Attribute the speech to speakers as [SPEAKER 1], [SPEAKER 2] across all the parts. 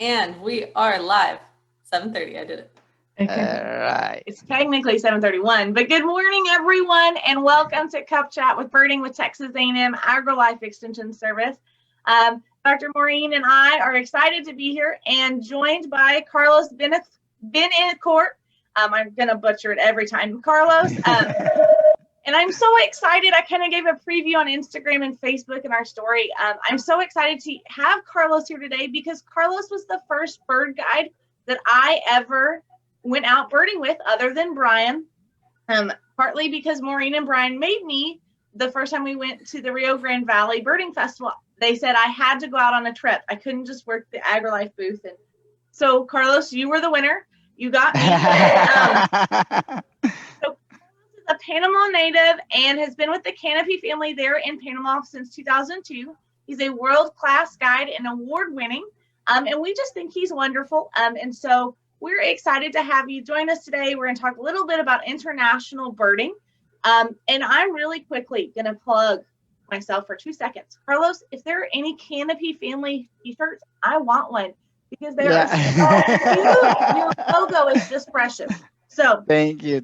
[SPEAKER 1] And we are live. 7:30. I did it.
[SPEAKER 2] Okay.
[SPEAKER 3] Right.
[SPEAKER 2] It's technically 7:31, but good morning, everyone, and welcome to Cup Chat with Birding with Texas A&M AgriLife Extension Service. Dr. Maureen and I are excited to be here and joined by Carlos Bethancourt. I'm going to butcher it every time. Carlos, and I'm so excited. I kind of gave a preview on Instagram and Facebook in our story. I'm so excited to have Carlos here today because Carlos was the first bird guide that I ever went out birding with other than Brian. Partly because Maureen and Brian made me the first time we went to the Rio Grande Valley Birding Festival. They said I had to go out on a trip. I couldn't just work the AgriLife booth. And so, Carlos, you were the winner. You got me. So a Panama native and has been with the Canopy family there in Panama since 2002. He's a world-class guide and award-winning, and we just think he's wonderful. And so we're excited to have you join us today. We're going to talk a little bit about international birding, and I'm really quickly going to plug myself for 2 seconds. Carlos, if there are any Canopy family t-shirts, I want one because they're so cute. Your logo is just precious. So
[SPEAKER 3] thank you.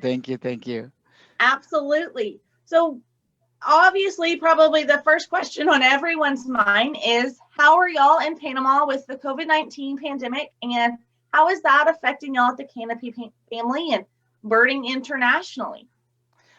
[SPEAKER 2] Absolutely. So obviously, probably the first question on everyone's mind is, how are y'all in Panama with the COVID-19 pandemic, and how is that affecting y'all at the Canopy family and birding internationally?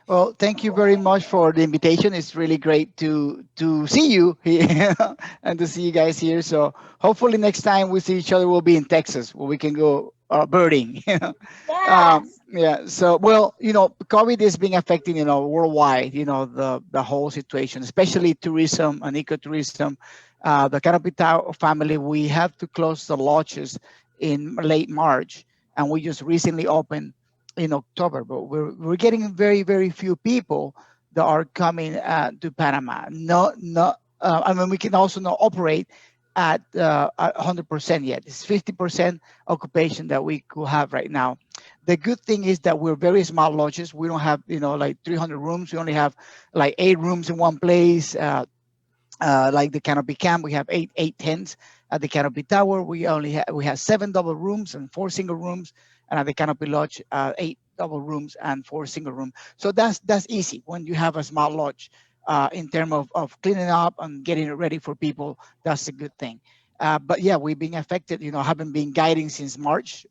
[SPEAKER 3] Well, thank you very much for the invitation. It's really great to see you here and to see you guys here. So hopefully next time we see each other, we'll be in Texas where we can go birding.
[SPEAKER 2] Yes.
[SPEAKER 3] Yeah. So, well, COVID is being affecting, worldwide, the whole situation, especially tourism and ecotourism. The Canopy family, we have to close the lodges in late March, and we just recently opened in October, but we're getting very, very few people that are coming to Panama. I mean, we can also not operate at 100% yet. It's 50% occupation that we could have right now. The good thing is that we're very small lodges. We don't have, like 300 rooms. We only have like 8 rooms in one place. Like the Canopy Camp, we have eight tents. At the Canopy Tower, we have 7 double rooms and 4 single rooms. And at the Canopy Lodge, 8 double rooms and 4 single rooms. So that's easy when you have a small lodge. In terms of cleaning up and getting it ready for people, that's a good thing. But yeah, we've been affected. Haven't been guiding since March.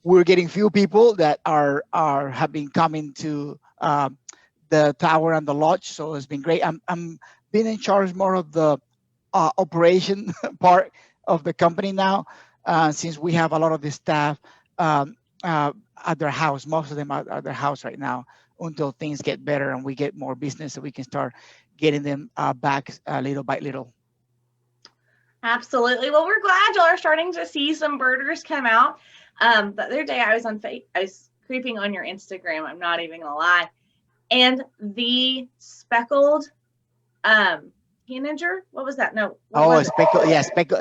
[SPEAKER 3] We're getting few people that have been coming to the tower and the lodge. So it's been great. I'm been in charge more of the operation part of the company now, since we have a lot of the staff at their house. Most of them are at their house right now until things get better and we get more business, so we can start getting them back little by little.
[SPEAKER 2] Absolutely. Well, we're glad y'all are starting to see some birders come out. The other day I was creeping on your Instagram. I'm not even gonna lie. And the speckled tanager, what was that? No.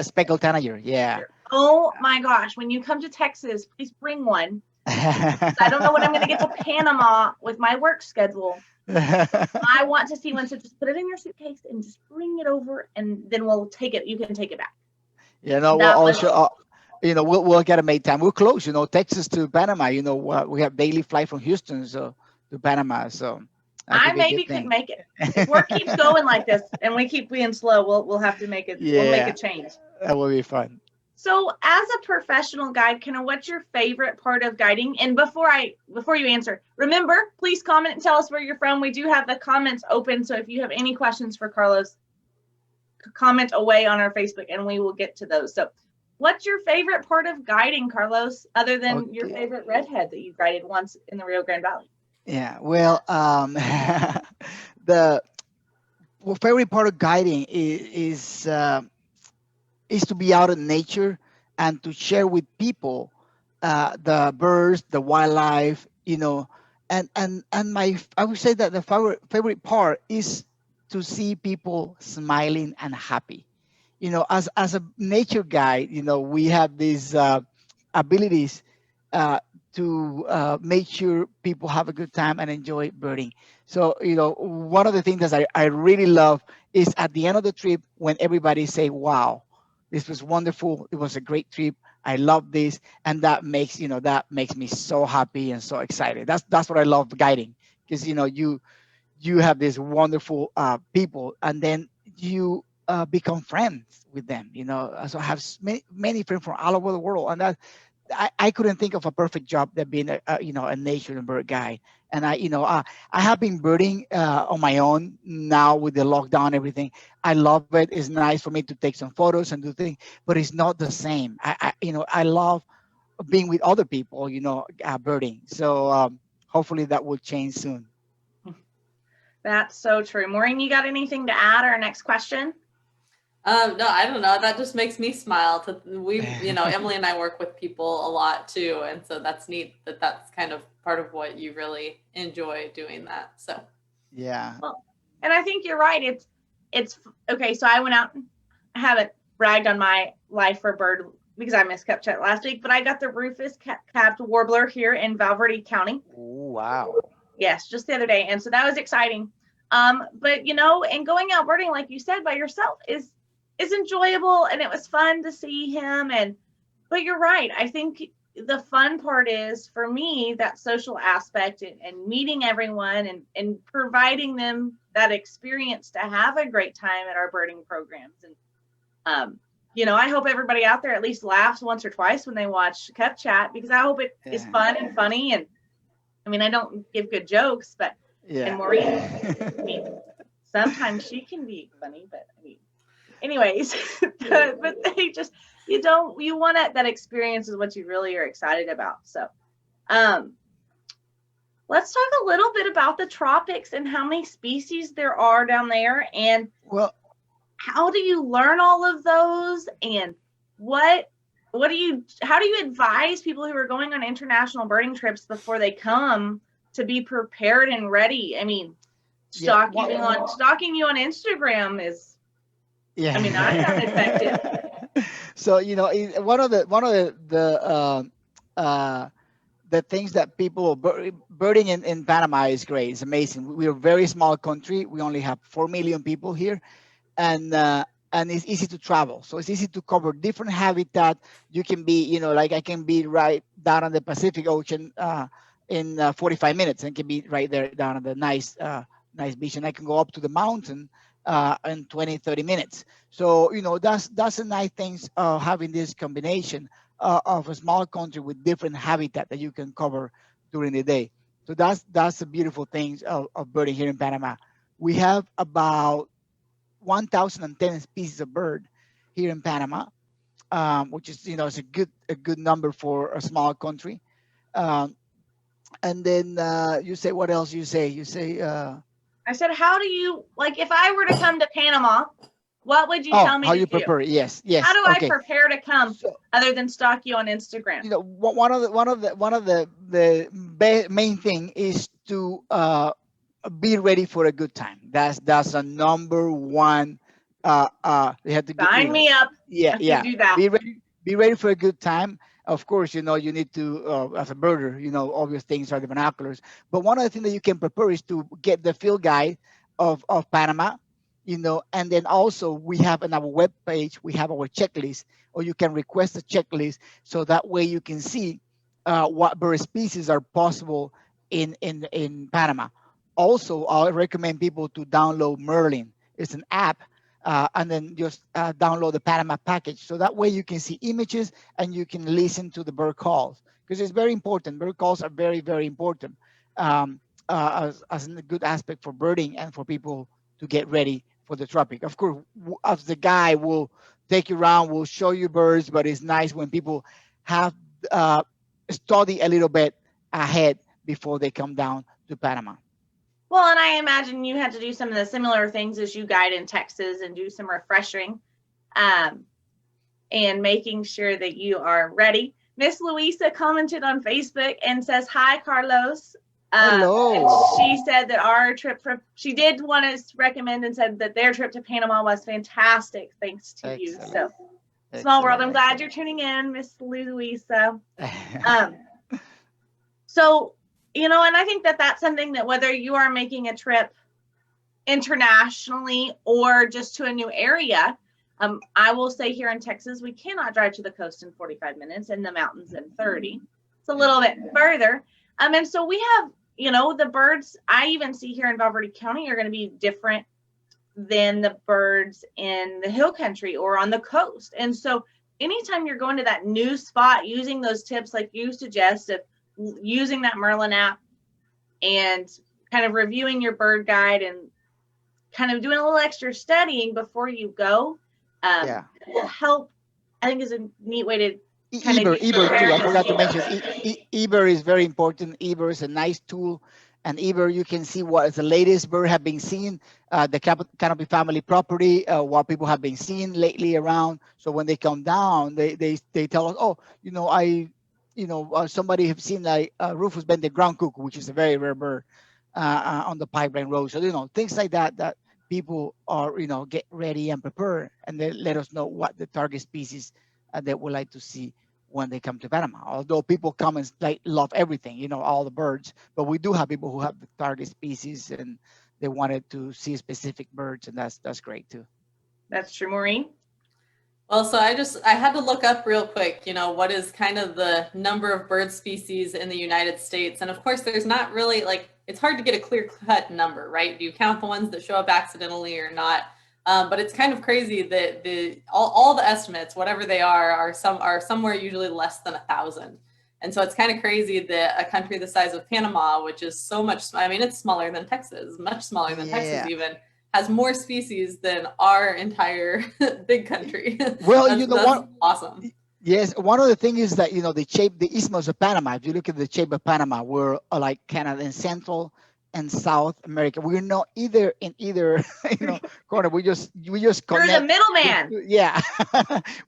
[SPEAKER 3] Speckled tanager. Yeah.
[SPEAKER 2] Oh my gosh. When you come to Texas, please bring one. I don't know when I'm going to get to Panama with my work schedule. I want to see one, so just put it in your suitcase and just bring it over, and then we'll take it. You can take it back.
[SPEAKER 3] Yeah, no, we'll also, we'll get to make time. We're close, Texas to Panama. We have daily flight from Houston to Panama, so
[SPEAKER 2] I maybe could make it. If work keeps going like this and we keep being slow, we'll have to make it. Yeah. We'll make a change.
[SPEAKER 3] That will be fun.
[SPEAKER 2] So, as a professional guide, what's your favorite part of guiding? And before you answer, remember, please comment and tell us where you're from. We do have the comments open, so if you have any questions for Carlos, comment away on our Facebook, and we will get to those. So, what's your favorite part of guiding, Carlos, other than your favorite redhead that you guided once in the Rio Grande Valley?
[SPEAKER 3] Yeah, well, the favorite part of guiding is to be out in nature and to share with people the birds, the wildlife, and I would say that the favorite part is to see people smiling and happy. As a nature guide, we have these abilities to make sure people have a good time and enjoy birding. So, one of the things that I really love is at the end of the trip when everybody say, wow, This was wonderful. It was a great trip. I love this, and that makes me so happy and so excited. That's what I love guiding, because you have these wonderful people, and then you become friends with them. So I have many friends from all over the world, and I couldn't think of a perfect job than being a nature and bird guide. And I have been birding on my own now with the lockdown and everything. I love it. It's nice for me to take some photos and do things, but it's not the same. I love being with other people, birding. So hopefully that will change soon.
[SPEAKER 2] That's so true. Maureen, you got anything to add? Our next question?
[SPEAKER 1] No, I don't know. That just makes me smile. Emily and I work with people a lot too, and so that's neat that's kind of part of what you really enjoy doing that. So
[SPEAKER 3] Yeah.
[SPEAKER 2] Well, and I think you're right. It's okay. So I went out. I haven't bragged on my life for bird because I missed Cup Chat last week, but I got the rufous capped warbler here in Valverde County.
[SPEAKER 3] Ooh, wow.
[SPEAKER 2] Yes, just the other day, and so that was exciting. But and going out birding, like you said, by yourself is enjoyable, and it was fun to see him. But you're right. I think the fun part is for me that social aspect and meeting everyone and providing them that experience to have a great time at our birding programs. And I hope everybody out there at least laughs once or twice when they watch Cup Chat, because I hope it is fun and funny. And I mean, I don't give good jokes, but and Maureen, I mean, sometimes she can be funny, but I mean, anyways, but they just, you want that experience is what you really are excited about. So, let's talk a little bit about the tropics and how many species there are down there, and how do you learn all of those, and how do you advise people who are going on international birding trips before they come to be prepared and ready? I mean, stalking you on Instagram is, I mean, I found effective.
[SPEAKER 3] So one of the things that people birding in Panama is great. It's amazing. We're a very small country. We only have 4 million people here, and it's easy to travel. So it's easy to cover different habitat. You can be, like I can be right down on the Pacific Ocean in 45 minutes, and can be right there down on the nice beach, and I can go up to the mountain in 20-30 minutes. So that's a nice thing having this combination of a small country with different habitat that you can cover during the day. So that's the beautiful things of birding here in Panama. We have about 1,010 species of bird here in Panama, which is it's a good number for a small country. And then you say, what else you say? You say.
[SPEAKER 2] I said, how do you, like, if I were to come to Panama, what would you tell me
[SPEAKER 3] how
[SPEAKER 2] to
[SPEAKER 3] you
[SPEAKER 2] do?
[SPEAKER 3] prepare? Yes.
[SPEAKER 2] How do I prepare to come other than stalk you on Instagram?
[SPEAKER 3] One of the main thing is to be ready for a good time. That's a number one. You have to
[SPEAKER 2] sign me up.
[SPEAKER 3] Yeah.
[SPEAKER 2] Do that.
[SPEAKER 3] Be ready for a good time. Of course, you need to, as a birder, obvious things are the binoculars. But one of the things that you can prepare is to get the field guide of Panama, and then also we have on our webpage, we have our checklist, or you can request a checklist, so that way you can see what bird species are possible in Panama. Also, I recommend people to download Merlin. It's an app. And then just download the Panama package. So that way you can see images and you can listen to the bird calls, because it's very important. Bird calls are very, very important as a good aspect for birding and for people to get ready for the tropic. Of course, as the guy will take you around, will show you birds, but it's nice when people have study a little bit ahead before they come down to Panama.
[SPEAKER 2] Well, and I imagine you had to do some of the similar things as you guide in Texas and do some refreshing and making sure that you are ready. Miss Luisa commented on Facebook and says, hi, Carlos.
[SPEAKER 3] Hello.
[SPEAKER 2] She said that our trip she did want to recommend and said that their trip to Panama was fantastic, thanks to you. So small world. I'm glad you're tuning in, Miss Luisa. So, and I think that that's something that whether you are making a trip internationally or just to a new area, I will say here in Texas, we cannot drive to the coast in 45 minutes and the mountains in 30. It's a little bit further. And so we have, the birds I even see here in Valverde County are going to be different than the birds in the hill country or on the coast. And so anytime you're going to that new spot, using those tips like you suggest of using that Merlin app and kind of reviewing your bird guide and kind of doing a little extra studying before you go, will help. I think is a neat way to
[SPEAKER 3] Eber too. I forgot to mention Eber is very important. Eber is a nice tool, and Eber you can see what is the latest bird have been seen, the canopy family property, what people have been seeing lately around. So when they come down, they tell us, oh, somebody have seen like Rufus bended ground cuckoo, which is a very rare bird on the Pipeline Road. So things like that people are get ready and prepare, and then let us know what the target species they would like to see when they come to Panama. Although people come and love everything, all the birds, but we do have people who have the target species and they wanted to see specific birds, and that's great too.
[SPEAKER 2] That's true. Maureen?
[SPEAKER 1] Well, so I had to look up real quick, what is kind of the number of bird species in the United States. And of course, there's not really it's hard to get a clear cut number, right? Do you count the ones that show up accidentally or not? But it's kind of crazy that all the estimates, whatever they are somewhere usually less than 1,000. And so it's kind of crazy that a country the size of Panama, which is so much, it's smaller than Texas, much smaller than Texas even, has more species than our entire big country.
[SPEAKER 3] Well,
[SPEAKER 1] that's awesome.
[SPEAKER 3] Yes, one of the things is that the Isthmus of Panama. If you look at the shape of Panama, we're like Canada in Central and South America. We're not either in either corner. We just connect.
[SPEAKER 2] You're the middleman.
[SPEAKER 3] Yeah,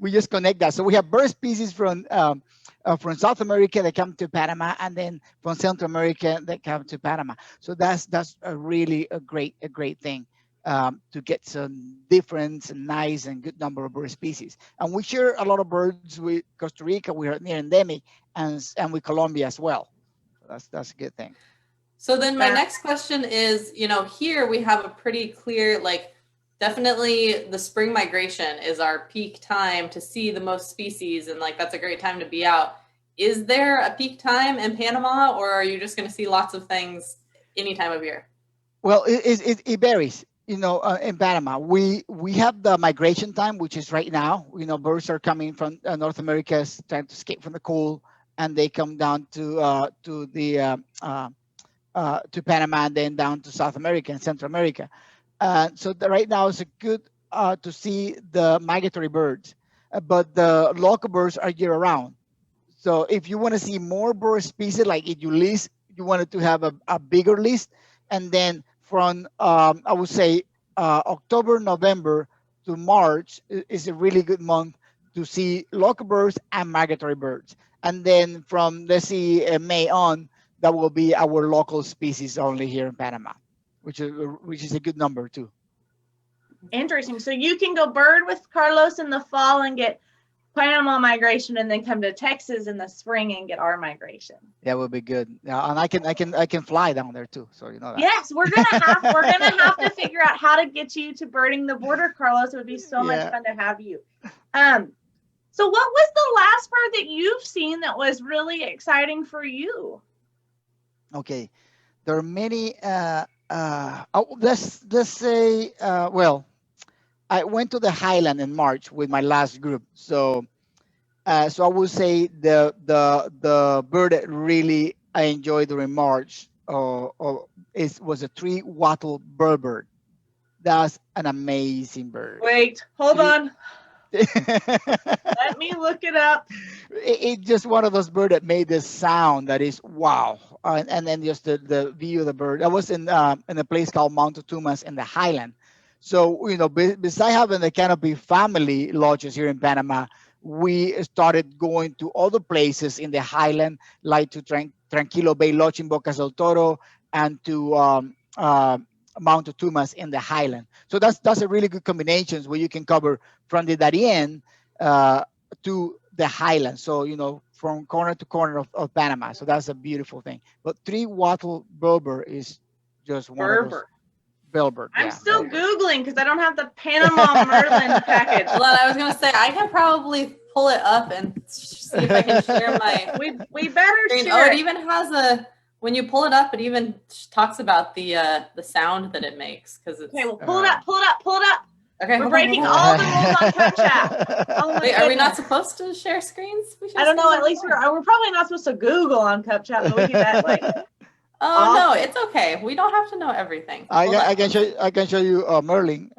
[SPEAKER 3] we just connect that. So we have bird species from South America that come to Panama, and then from Central America that come to Panama. So that's a really a great thing. To get some different and nice and good number of bird species. And we share a lot of birds with Costa Rica. We are near endemic, and with Colombia as well. So that's a good thing.
[SPEAKER 1] So then my next question is, here we have a pretty clear, definitely the spring migration is our peak time to see the most species, and that's a great time to be out. Is there a peak time in Panama, or are you just going to see lots of things any time of year?
[SPEAKER 3] Well, it varies. In Panama, we have the migration time, which is right now. Birds are coming from North America, trying to escape from the cold, and they come down to Panama, and then down to South America and Central America. So right now is good to see the migratory birds, but the local birds are year round. So if you want to see more bird species, like if you wanted to have a bigger list, and then from I would say October, November to March is a really good month to see local birds and migratory birds. And then from let's see May on, that will be our local species only here in Panama, which is a good number too.
[SPEAKER 2] Interesting. So you can go bird with Carlos in the fall and get Panama migration, and then come to Texas in the spring and get our migration.
[SPEAKER 3] That would be good. And I can fly down there too. So that.
[SPEAKER 2] Yes, we're gonna have to figure out how to get you to birding the border, Carlos. It would be so much fun to have you. So what was the last bird that you've seen that was really exciting for you?
[SPEAKER 3] Okay, there are many. Let's say. Well, I went to the Highland in March with my last group. So I would say the bird that really I enjoyed during March was a three-wattle bird. That's an amazing bird.
[SPEAKER 2] Wait, hold on. Let me look it up.
[SPEAKER 3] It's just one of those birds that made this sound that is wow. And then just the view of the bird. I was in a place called Mount Tumas in the Highland. So, besides having the canopy family lodges here in Panama, we started going to other places in the Highland, like to Tranquilo Bay Lodge in Bocas del Toro, and to Mount Tumas in the Highland. So that's a really good combination where you can cover from the Darien to the Highland. So, from corner to corner of Panama. So that's a beautiful thing. But three-wattle Berber is just one of those bellbird.
[SPEAKER 2] I'm
[SPEAKER 3] Yeah,
[SPEAKER 2] still
[SPEAKER 3] bellbird.
[SPEAKER 2] Googling because I don't have the Panama Merlin package.
[SPEAKER 1] Hold on, I was gonna say I can probably pull it up and see if I can share my
[SPEAKER 2] We better
[SPEAKER 1] screen.
[SPEAKER 2] share
[SPEAKER 1] Oh, it
[SPEAKER 2] it.
[SPEAKER 1] even has when you pull it up, it even talks about the sound that it makes because it's
[SPEAKER 2] Okay, well, pull it up, pull it up, pull it up.
[SPEAKER 1] okay.
[SPEAKER 2] We're
[SPEAKER 1] Hold
[SPEAKER 2] breaking
[SPEAKER 1] on, hold on.
[SPEAKER 2] all the rules on CupChat. Oh my
[SPEAKER 1] Wait, are we not
[SPEAKER 2] goodness.
[SPEAKER 1] supposed to share screens? We share
[SPEAKER 2] I don't know.
[SPEAKER 1] screens
[SPEAKER 2] At
[SPEAKER 1] all the
[SPEAKER 2] least
[SPEAKER 1] time.
[SPEAKER 2] we're probably not supposed to Google on CupChat, but we do that like.
[SPEAKER 1] Oh no,
[SPEAKER 2] Often.
[SPEAKER 1] it's okay. We don't have to know everything.
[SPEAKER 3] I
[SPEAKER 1] Hold
[SPEAKER 3] can,
[SPEAKER 1] on.
[SPEAKER 3] I can show you, I can show you Merlin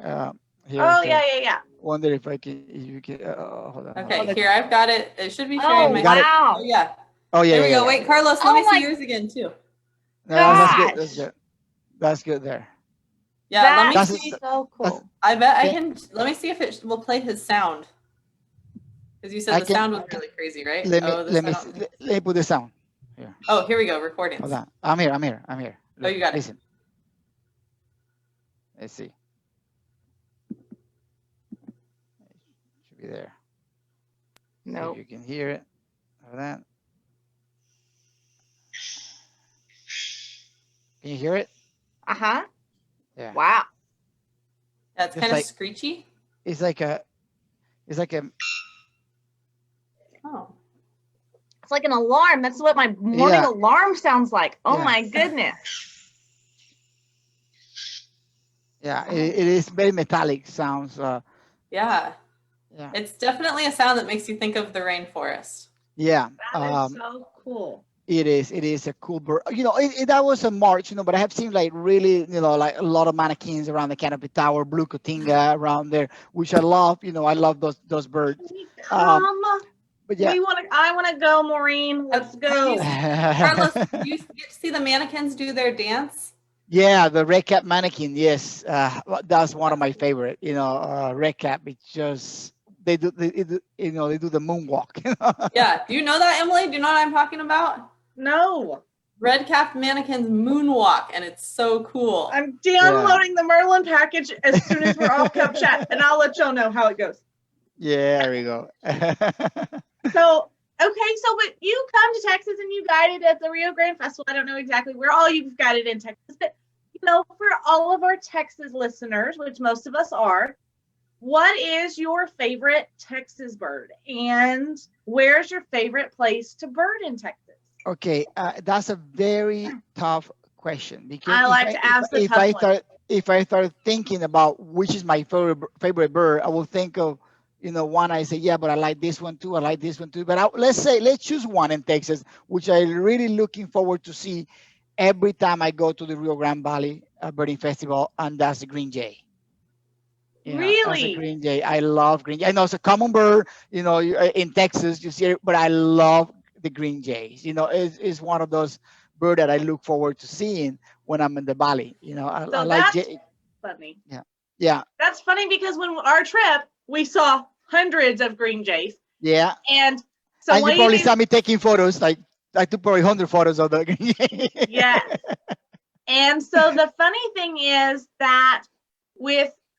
[SPEAKER 3] here.
[SPEAKER 2] Oh
[SPEAKER 3] Okay.
[SPEAKER 2] yeah.
[SPEAKER 3] Wonder if I can, if you can. Hold on.
[SPEAKER 1] Okay,
[SPEAKER 3] hold on.
[SPEAKER 1] here I've got it. It should be sharing
[SPEAKER 2] Oh
[SPEAKER 1] my.
[SPEAKER 3] You got it?
[SPEAKER 2] wow.
[SPEAKER 1] Oh yeah.
[SPEAKER 3] Oh yeah.
[SPEAKER 1] There we
[SPEAKER 3] yeah,
[SPEAKER 1] go.
[SPEAKER 3] yeah.
[SPEAKER 1] Wait, Carlos, let
[SPEAKER 2] Oh
[SPEAKER 1] me
[SPEAKER 2] my
[SPEAKER 1] see yours again too.
[SPEAKER 3] No, that's good.
[SPEAKER 2] gosh.
[SPEAKER 3] That's good. That's good there.
[SPEAKER 1] Yeah, let me
[SPEAKER 2] That's
[SPEAKER 1] see.
[SPEAKER 2] so cool.
[SPEAKER 1] I bet I
[SPEAKER 3] Can-
[SPEAKER 1] can. Let me see if it will play his sound. Because you said
[SPEAKER 3] I
[SPEAKER 1] the
[SPEAKER 3] can-
[SPEAKER 1] sound was really crazy, right?
[SPEAKER 3] Let me
[SPEAKER 1] Oh, this
[SPEAKER 3] let
[SPEAKER 1] I
[SPEAKER 3] me
[SPEAKER 1] don't think.
[SPEAKER 3] let me put this down. Here.
[SPEAKER 1] Oh, here we go. Recordings.
[SPEAKER 3] Hold on. I'm here. I'm here. I'm here.
[SPEAKER 1] Oh, you got it.
[SPEAKER 3] Listen. Let's see. Should be there. See
[SPEAKER 2] No.
[SPEAKER 3] if you can hear it. Hold on. Can you hear it?
[SPEAKER 2] Uh-huh.
[SPEAKER 3] Yeah.
[SPEAKER 2] Wow.
[SPEAKER 1] Yeah, it's
[SPEAKER 3] Just
[SPEAKER 1] kind of
[SPEAKER 3] like-
[SPEAKER 1] screechy.
[SPEAKER 3] It's like a.
[SPEAKER 1] Oh.
[SPEAKER 2] It's like an alarm. That's what my morning
[SPEAKER 3] Yeah.
[SPEAKER 2] alarm sounds like. Oh
[SPEAKER 3] Yeah.
[SPEAKER 2] my goodness.
[SPEAKER 3] Yeah. It is very metallic sounds.
[SPEAKER 1] Yeah.
[SPEAKER 3] Yeah.
[SPEAKER 1] It's definitely a sound that makes you think of the rainforest.
[SPEAKER 3] Yeah.
[SPEAKER 2] That is so cool.
[SPEAKER 3] It is. It is a cool bird. You know, that was a March. You know, but I have seen like really, like a lot of mannequins around the canopy tower, blue cotinga around there, which I love. You know, I love those birds.
[SPEAKER 2] Come.
[SPEAKER 3] But yeah.
[SPEAKER 2] I want to go, Maureen. Let's go.
[SPEAKER 1] Carlos, do you get to see the mannequins do their dance?
[SPEAKER 3] Yeah, the red cap mannequin. Yes, that's one of my favorite. Red cap. It's just they do they do the moonwalk.
[SPEAKER 1] Yeah. Do you know that, Emily? Do you know what I'm talking about?
[SPEAKER 2] No.
[SPEAKER 1] Red capped mannequins moonwalk, and it's so cool.
[SPEAKER 2] I'm downloading the Merlin package as soon as we're off CupChat, and I'll let y'all know how it goes.
[SPEAKER 3] Yeah, there we go.
[SPEAKER 2] So, but you come to Texas and you guided at the Rio Grande Festival. I don't know exactly where all you've guided in Texas, but for all of our Texas listeners, which most of us are, what is your favorite Texas bird, and where's your favorite place to bird in Texas?
[SPEAKER 3] Okay, that's a very tough question because
[SPEAKER 2] I like to ask the tough ones.
[SPEAKER 3] If I start thinking about which is my favorite bird, I will think of one. I say, yeah, but I like this one too. I like this one too. But let's choose one in Texas, which I'm really looking forward to see every time I go to the Rio Grande Valley Birding Festival, and that's the green jay. That's a
[SPEAKER 2] Really?
[SPEAKER 3] green jay. I love green jay. I know it's a common bird, in Texas, you see it, but I love the green jays. It's one of those birds that I look forward to seeing when I'm in the valley. I like jay.
[SPEAKER 2] Funny.
[SPEAKER 3] Yeah.
[SPEAKER 2] That's funny because when our trip, we saw hundreds of green jays.
[SPEAKER 3] Yeah.
[SPEAKER 2] And so
[SPEAKER 3] and you probably saw me taking photos. Like I took probably 100 photos of the green jay.
[SPEAKER 2] Yes. And so the funny thing is that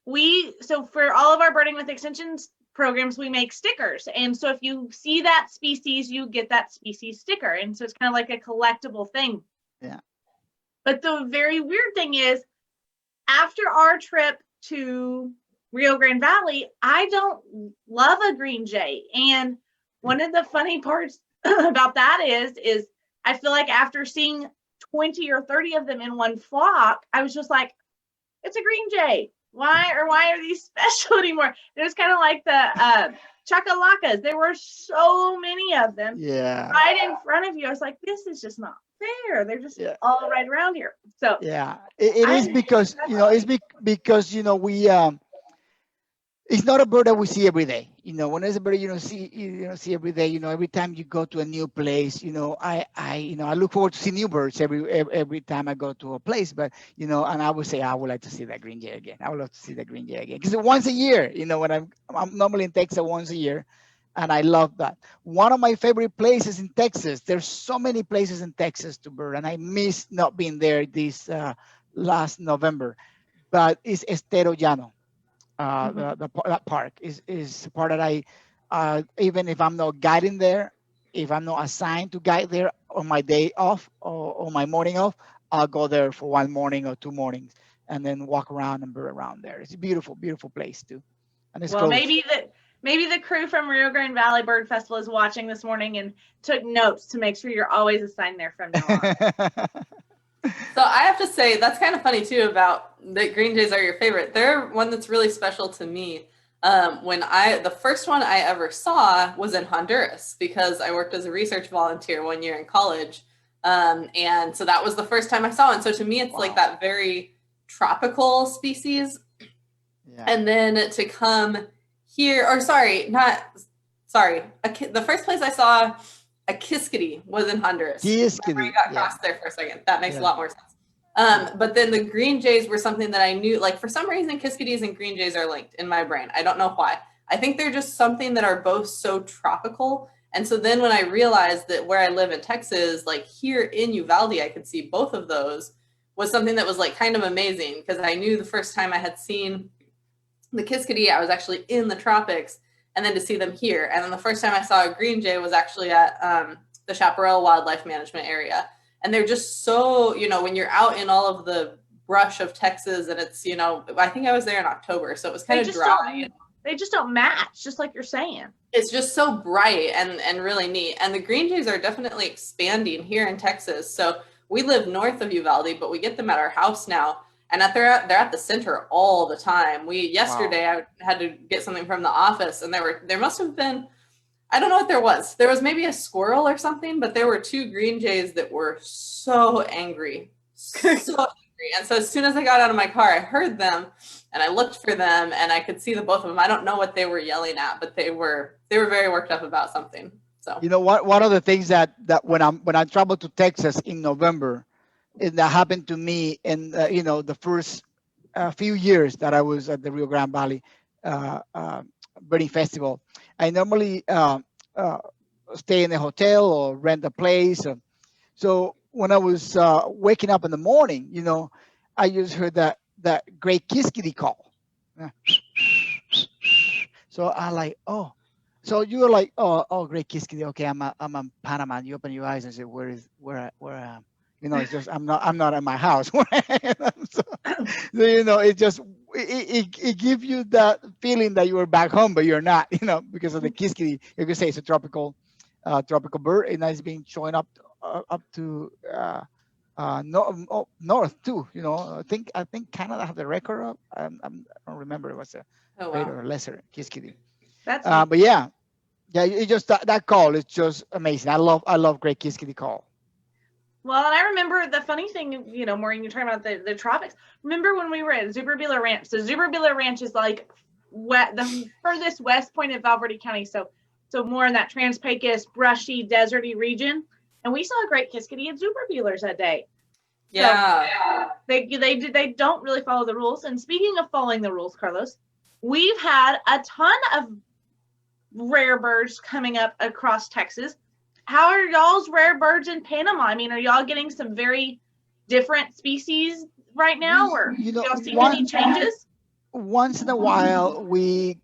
[SPEAKER 2] for all of our Birding with Extensions programs, we make stickers. And so if you see that species, you get that species sticker. And so it's kind of like a collectible thing.
[SPEAKER 3] Yeah.
[SPEAKER 2] But the very weird thing is, after our trip to Rio Grande Valley, I don't love a green jay. And one of the funny parts about that is I feel like after seeing 20 or 30 of them in one flock, I was just like, it's a green jay. Why are these special anymore? It was kind of like the chacalacas. There were so many of them right in front of you. I was like, this is just not fair. They're just all right around here. So
[SPEAKER 3] yeah, it is because because we it's not a bird that we see every day. When it's a bird you don't see every day. Every time you go to a new place, I look forward to see new birds every time I go to a place. But and I would say I would like to see that green jay again. I would love to see that green jay again because once a year. When I'm normally in Texas once a year, and I love that. One of my favorite places in Texas. There's so many places in Texas to bird, and I miss not being there this last November. But it's Estero Llano. That park is a part that I even if I'm not guiding there, if I'm not assigned to guide there on my day off or on my morning off, I'll go there for one morning or 2 mornings and then walk around and bird around there. It's a beautiful, beautiful place too. And it's
[SPEAKER 2] Well,
[SPEAKER 3] close.
[SPEAKER 2] maybe the crew from Rio Grande Valley Bird Festival is watching this morning and took notes to make sure you're always assigned there from now on.
[SPEAKER 1] So I have to say that's kind of funny too about that green jays are your favorite. They're one that's really special to me. The first one I ever saw was in Honduras because I worked as a research volunteer 1 year in college. And so that was the first time I saw it. So to me, it's like that very tropical species. Yeah. And then to come here, or the first place I saw a kiskadee was in Honduras.
[SPEAKER 3] Kiskadee.
[SPEAKER 1] I got crossed there for a second. That makes a lot more sense. But then the green jays were something that I knew, like for some reason, kiskadees and green jays are linked in my brain. I don't know why. I think they're just something that are both so tropical. And so then when I realized that where I live in Texas, like here in Uvalde, I could see both of those was something that was like kind of amazing because I knew the first time I had seen the kiskadee, I was actually in the tropics, and then to see them here. And then the first time I saw a green jay was actually at the Chaparral Wildlife Management Area. And they're just so, when you're out in all of the brush of Texas and it's, I think I was there in October, so it was kind of dry.
[SPEAKER 2] They just don't match, just like you're saying.
[SPEAKER 1] It's just so bright and really neat. And the green jays are definitely expanding here in Texas. So we live north of Uvalde, but we get them at our house now. And they're at the center all the time. Yesterday I had to get something from the office, and there must have been, I don't know what there was. There was maybe a squirrel or something, but there were 2 green jays that were so angry, so angry. And so as soon as I got out of my car, I heard them, and I looked for them, and I could see the both of them. I don't know what they were yelling at, but they were very worked up about something. So
[SPEAKER 3] one of the things that when I traveled to Texas in November, that happened to me in the first few years that I was at the Rio Grande Valley Birding Festival. I normally stay in a hotel or rent a place. So when I was waking up in the morning, I just heard that great kiskadee call. So I like, oh, so you were like, oh, great kiskadee. Okay, I'm in Panama. You open your eyes and say, where it's just I'm not at my house. So it gives you that feeling that you are back home, but you're not, because of the kiskadee. You could say it's a tropical bird, and it's been showing up to north too. I think Canada have the record of. I don't remember it was a greater or lesser kiskadee. But yeah, it just that call is just amazing. I love great kiskadee call.
[SPEAKER 2] Well, and I remember the funny thing, Maureen, you're talking about the tropics. Remember when we were at Zuberbila Ranch? So Zuberbila Ranch is like the furthest west point of Valverde County. So more in that Trans-Pecos, brushy, deserty region. And we saw a great kiskadee at Zuberbila's that day.
[SPEAKER 1] Yeah.
[SPEAKER 2] So they don't really follow the rules. And speaking of following the rules, Carlos, we've had a ton of rare birds coming up across Texas. How are y'all's rare birds in Panama? I mean, are y'all getting some very different species right now, or y'all see any changes?
[SPEAKER 3] Once in a while, we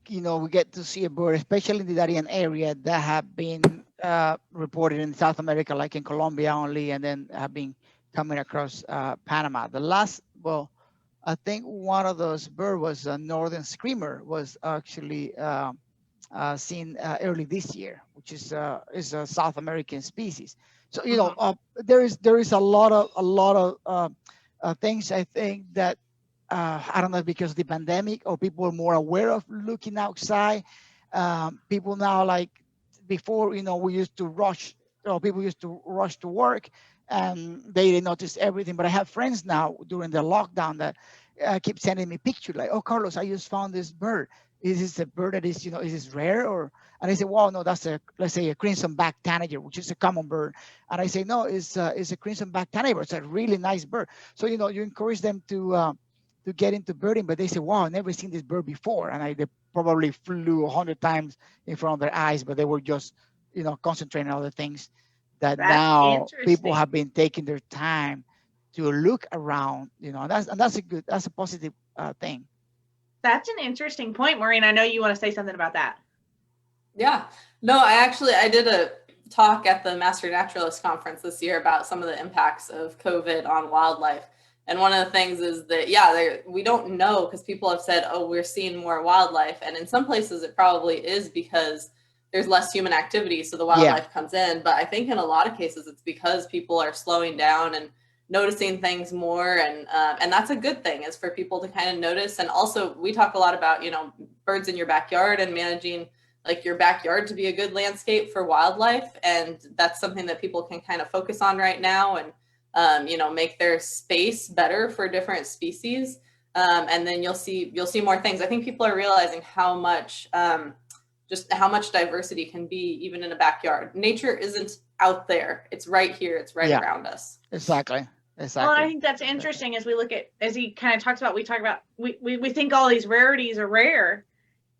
[SPEAKER 3] get to see a bird, especially in the Darien area, that have been reported in South America, like in Colombia only, and then have been coming across Panama. I think one of those birds was a northern screamer, was actually seen early this year, which is a South American species. So there is a lot of things, I think, that I don't know, because of the pandemic or people are more aware of looking outside. People now, like before, we used to rush. People used to rush to work, and they didn't notice everything. But I have friends now during the lockdown that keep sending me pictures like, "Oh, Carlos, I just found this bird. Is this a bird that is, is this rare?" And I say, "Well, no, that's let's say a crimson-back tanager, which is a common bird." And I say, "No, it's a crimson-back tanager. It's a really nice bird." So, you encourage them to get into birding, but they say, "Wow, I've never seen this bird before." And they probably flew 100 times in front of their eyes, but they were just, concentrating on other things. That's now people have been taking their time to look around, and that's a positive thing.
[SPEAKER 2] That's an interesting point, Maureen. I know you want to say something about that.
[SPEAKER 1] Yeah. No, I did a talk at the Master Naturalist Conference this year about some of the impacts of COVID on wildlife. And one of the things is that, we don't know, because people have said, oh, we're seeing more wildlife. And in some places it probably is because there's less human activity, so the wildlife comes in. But I think in a lot of cases it's because people are slowing down and noticing things more. And that's a good thing, is for people to kind of notice. And also we talk a lot about, birds in your backyard and managing like your backyard to be a good landscape for wildlife. And that's something that people can kind of focus on right now, and make their space better for different species. And then you'll see more things. I think people are realizing how much diversity can be even in a backyard. Nature isn't out there. It's right here. It's right around us.
[SPEAKER 3] Exactly.
[SPEAKER 2] Well, I think that's interesting as we look at, as he kind of talks about, we think all these rarities are rare,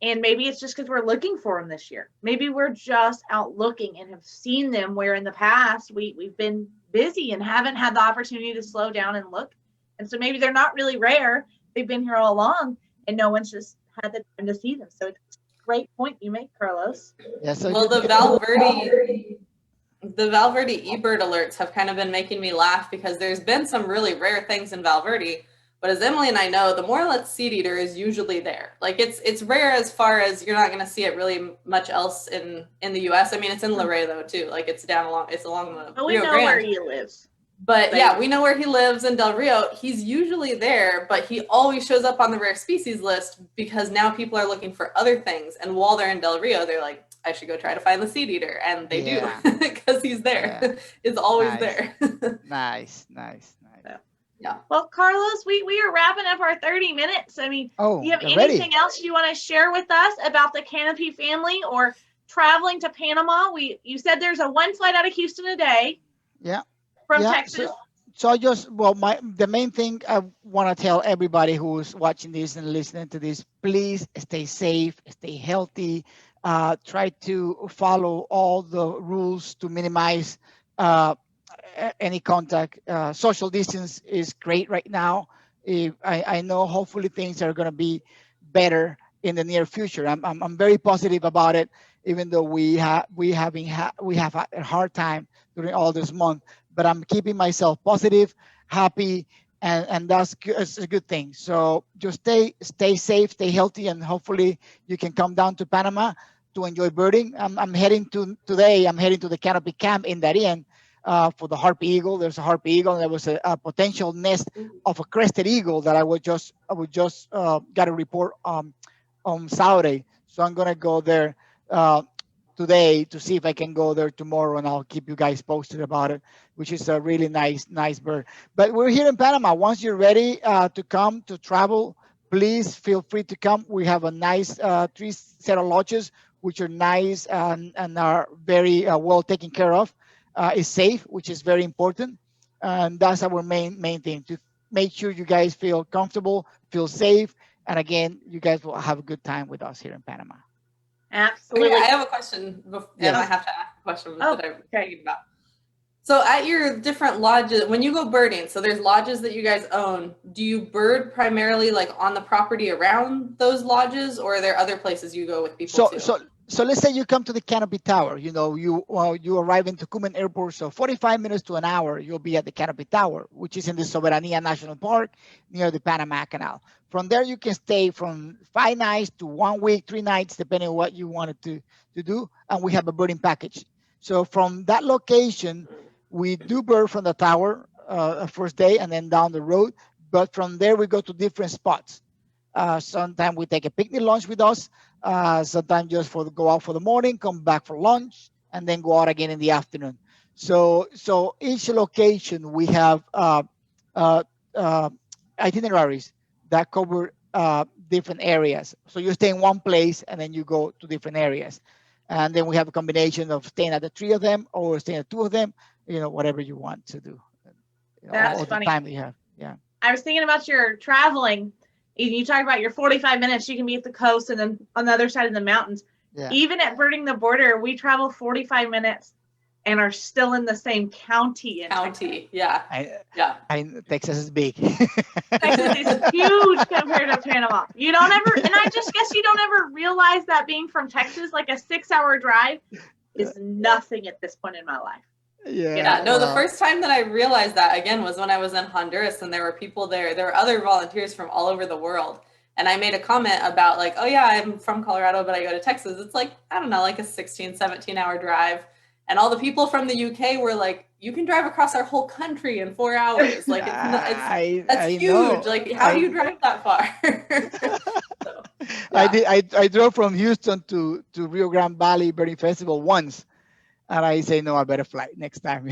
[SPEAKER 2] and maybe it's just because we're looking for them this year. Maybe we're just out looking and have seen them, where in the past we've been busy and haven't had the opportunity to slow down and look. And so maybe they're not really rare. They've been here all along and no one's just had the time to see them. So it's a great point you make, Carlos.
[SPEAKER 3] Yeah, so
[SPEAKER 1] well, the Valverde eBird alerts have kind of been making me laugh, because there's been some really rare things in Valverde. But as Emily and I know, the Morelet seed eater is usually there. Like it's rare as far as you're not going to see it really much else in the U.S. I mean, it's in Laredo too. Like it's along the
[SPEAKER 2] But we
[SPEAKER 1] Rio
[SPEAKER 2] know
[SPEAKER 1] Grande.
[SPEAKER 2] where he lives.
[SPEAKER 1] But yeah, we know where he lives in Del Rio. He's usually there, but he always shows up on the rare species list, because now people are looking for other things. And while they're in Del Rio, they're like, I should go try to find the seed eater. And they do, because he's there. Yeah. It's always there.
[SPEAKER 3] Nice.
[SPEAKER 1] Yeah.
[SPEAKER 2] Well, Carlos, we are wrapping up our 30 minutes. I mean, do you have anything else you want to share with us about the Canopy family or traveling to Panama? You said there's one flight out of Houston a day.
[SPEAKER 3] Yeah.
[SPEAKER 2] From Texas.
[SPEAKER 3] So I just, the main thing I want to tell everybody who's watching this and listening to this, please stay safe, stay healthy, try to follow all the rules to minimize any contact. Social distance is great right now. I know hopefully things are going to be better in the near future. I'm very positive about it, even though we have had a hard time during all this month. But I'm keeping myself positive, happy, and that's a good thing. So just stay safe, stay healthy, and hopefully you can come down to Panama to enjoy birding. I'm heading to the Canopy Camp in Darien for the harpy eagle. There's a harpy eagle, and there was a potential nest of a crested eagle that I would just got a report on Saturday. So I'm gonna go there today to see if I can go there tomorrow, and I'll keep you guys posted about it, which is a really nice bird. But we're here in Panama. Once you're ready to come to travel, please feel free to come. We have a nice 3 set of lodges, which are nice and are very well taken care of. It's safe, which is very important. And that's our main thing, to make sure you guys feel comfortable, feel safe. And again, you guys will have a good time with us here in Panama.
[SPEAKER 2] Absolutely.
[SPEAKER 1] Okay, I have a question, and I have to ask a question that I'm thinking about. So at your different lodges, when you go birding, so there's lodges that you guys own, do you bird primarily like on the property around those lodges, or are there other places you go with people too?
[SPEAKER 3] So let's say you come to the Canopy Tower, you arrive in Tucumán Airport, so 45 minutes to an hour, you'll be at the Canopy Tower, which is in the Soberanía National Park near the Panama Canal. From there, you can stay from 5 nights to 1 week, 3 nights, depending on what you wanted to do. And we have a birding package. So from that location, we do bird from the tower first day and then down the road. But from there, we go to different spots. Sometimes we take a picnic lunch with us. Sometimes just go out for the morning, come back for lunch, and then go out again in the afternoon. So each location we have itineraries that cover different areas. So you stay in one place and then you go to different areas. And then we have a combination of staying at the 3 of them or staying at 2 of them, whatever you want to do.
[SPEAKER 2] That's
[SPEAKER 3] all
[SPEAKER 2] funny.
[SPEAKER 3] The time you have. Yeah.
[SPEAKER 2] I was thinking about your traveling. You talk about your 45 minutes, you can be at the coast and then on the other side of the mountains. Yeah. Even at Birding the Border, we travel 45 minutes and are still in the same county.
[SPEAKER 1] Yeah.
[SPEAKER 3] Texas is big.
[SPEAKER 2] Texas is huge compared to Panama. You don't ever, and I just guess you don't ever realize that being from Texas, like a 6-hour drive is nothing at this point in my life.
[SPEAKER 1] Yeah, no, the first time that I realized that again was when I was in Honduras and there were people there. There were other volunteers from all over the world. And I made a comment about like, oh yeah, I'm from Colorado, but I go to Texas. It's like, I don't know, like a 16, 17-hour drive. And all the people from the UK were like, you can drive across our whole country in 4 hours. Like that's
[SPEAKER 3] I
[SPEAKER 1] huge.
[SPEAKER 3] know.
[SPEAKER 1] Like, how do you drive that far? So, yeah.
[SPEAKER 3] I drove from Houston to Rio Grande Valley Birding Festival once, and I say no, I better fly next time.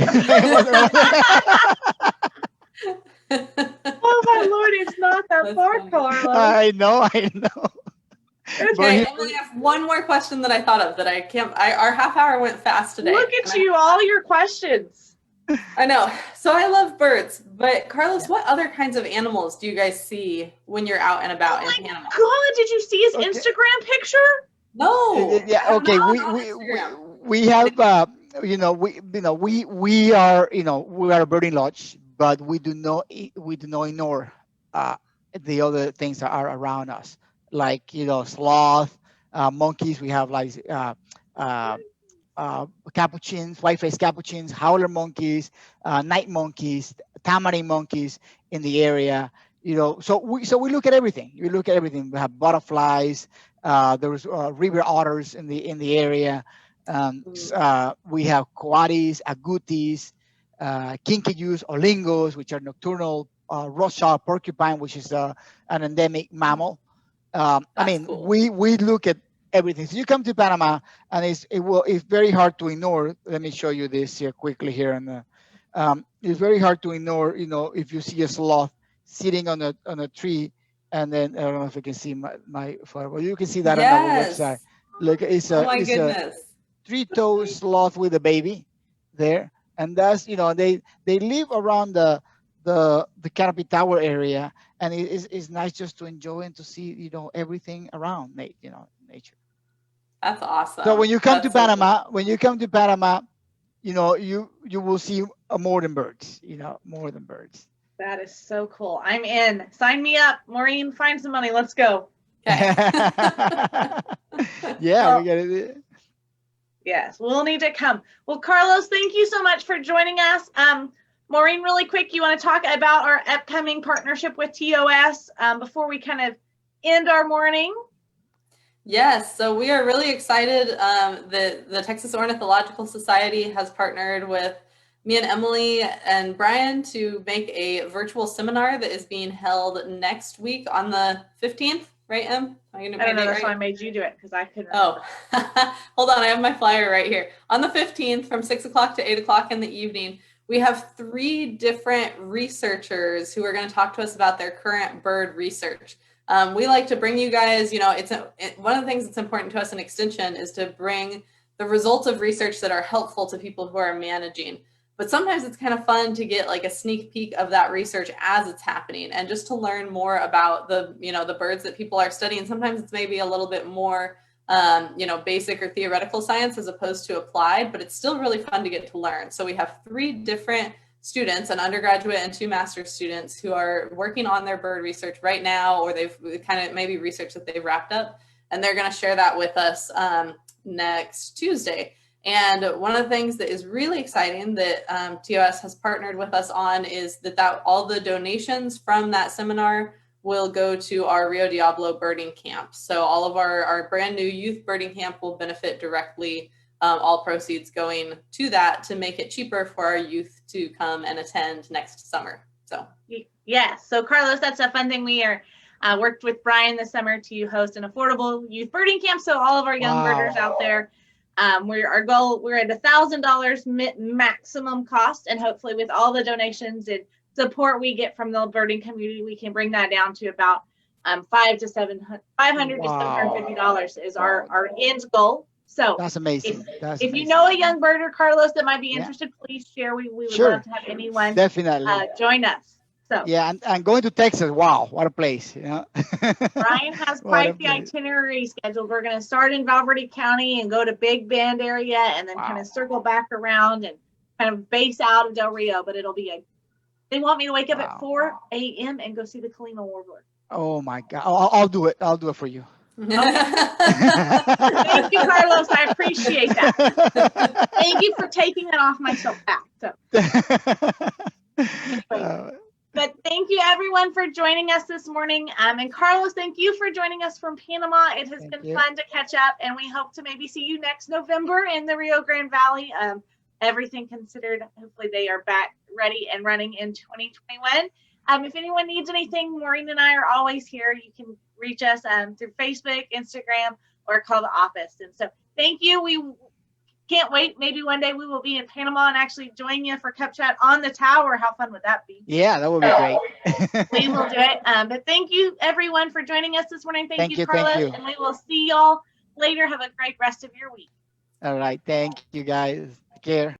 [SPEAKER 2] Oh my Lord, it's not that
[SPEAKER 1] That's
[SPEAKER 2] far,
[SPEAKER 1] funny.
[SPEAKER 2] Carlos.
[SPEAKER 3] I know.
[SPEAKER 1] Okay, Emily, I have one more question that I thought of that I can't. Our half hour went fast today.
[SPEAKER 2] Look at you, all your questions.
[SPEAKER 1] I know. So I love birds, but Carlos, what other kinds of animals do you guys see when you're out and about in Panama?
[SPEAKER 2] God, did you see his Instagram picture?
[SPEAKER 1] No.
[SPEAKER 3] Yeah. Okay. We have we are a birding lodge, but we do not ignore the other things that are around us, like sloth, monkeys. We have like capuchins, white-faced capuchins, howler monkeys, night monkeys, tamarin monkeys in the area. So we look at everything. We look at everything. We have butterflies. There's river otters in the area. We have coatis, agoutis, kinkajous, olingos, which are nocturnal, Rothschild porcupine, which is an endemic mammal.
[SPEAKER 1] Cool.
[SPEAKER 3] we look at everything. So you come to Panama, and it's very hard to ignore. Let me show you this here quickly here, and it's very hard to ignore. If you see a sloth sitting on a tree, and then I don't know if you can see my photo. Well, you can see that on our website. Look, it's a three-toed sloth with a baby there, and that's they live around the canopy tower area, and it's nice just to enjoy and to see everything around nature.
[SPEAKER 1] That's awesome.
[SPEAKER 3] So when you come to Panama, you will see more than birds. More than birds.
[SPEAKER 2] That is so cool. I'm in. Sign me up, Maureen. Find some money. Let's go.
[SPEAKER 1] Okay.
[SPEAKER 3] Yeah, we got it.
[SPEAKER 2] Yes, we'll need to come. Well, Carlos, thank you so much for joining us. Maureen, really quick, you want to talk about our upcoming partnership with TOS before we kind of end our morning?
[SPEAKER 1] Yes, so we are really excited that the Texas Ornithological Society has partnered with me and Emily and Brian to make a virtual seminar that is being held next week on the 15th, right, Em?
[SPEAKER 2] I don't know, that's why I made you do it, because I couldn't.
[SPEAKER 1] Oh, hold on, I have my flyer right here. On the 15th from 6 o'clock to 8 o'clock in the evening, we have 3 different researchers who are going to talk to us about their current bird research. We like to bring you guys, one of the things that's important to us in Extension is to bring the results of research that are helpful to people who are managing. But sometimes it's kind of fun to get like a sneak peek of that research as it's happening and just to learn more about the birds that people are studying. Sometimes it's maybe a little bit more, basic or theoretical science as opposed to applied, but it's still really fun to get to learn. So we have 3 different students, an undergraduate and 2 master's students who are working on their bird research right now, or they've kind of maybe research that they've wrapped up, and they're going to share that with us next Tuesday. And one of the things that is really exciting that TOS has partnered with us on is that all the donations from that seminar will go to our Rio Diablo birding camp. So all of our brand new youth birding camp will benefit directly, all proceeds going to that to make it cheaper for our youth to come and attend next summer. So
[SPEAKER 2] yeah, so Carlos, that's a fun thing. We are worked with Brian this summer to host an affordable youth birding camp. So all of our young birders out there, we're at $1,000 maximum cost, and hopefully with all the donations and support we get from the birding community, we can bring that down to about $500 to $750 is our end goal. So
[SPEAKER 3] that's amazing.
[SPEAKER 2] If you know a young birder, Carlos, that might be interested, please share. We would love to have anyone
[SPEAKER 3] definitely
[SPEAKER 2] join us. So
[SPEAKER 3] yeah, and going to Texas, wow, what a place!
[SPEAKER 2] Brian has quite the itinerary scheduled. We're going to start in Valverde County and go to Big Bend area, and then kind of circle back around and kind of base out of Del Rio. But it'll be they want me to wake up at 4 a.m. and go see the Kalima warbler.
[SPEAKER 3] Oh my God, I'll do it. I'll do it for you.
[SPEAKER 2] Thank you, Carlos. I appreciate that. Thank you for taking that off my soapbox. So, anyway, but thank you everyone for joining us this morning. And Carlos, thank you for joining us from Panama. It has been fun to catch up, and we hope to maybe see you next November in the Rio Grande Valley. Everything considered, hopefully they are back ready and running in 2021. If anyone needs anything, Maureen and I are always here. You can reach us through Facebook, Instagram, or call the office. And so thank you. We can't wait. Maybe one day we will be in Panama and actually join you for Cup Chat on the tower. How fun would that be?
[SPEAKER 3] Yeah, that would be great.
[SPEAKER 2] We will do it. But thank you everyone for joining us this morning. Thank you, Carlos.
[SPEAKER 3] Thank you.
[SPEAKER 2] And we will see y'all later. Have a great rest of your week.
[SPEAKER 3] All right. Thank you, guys. Take care.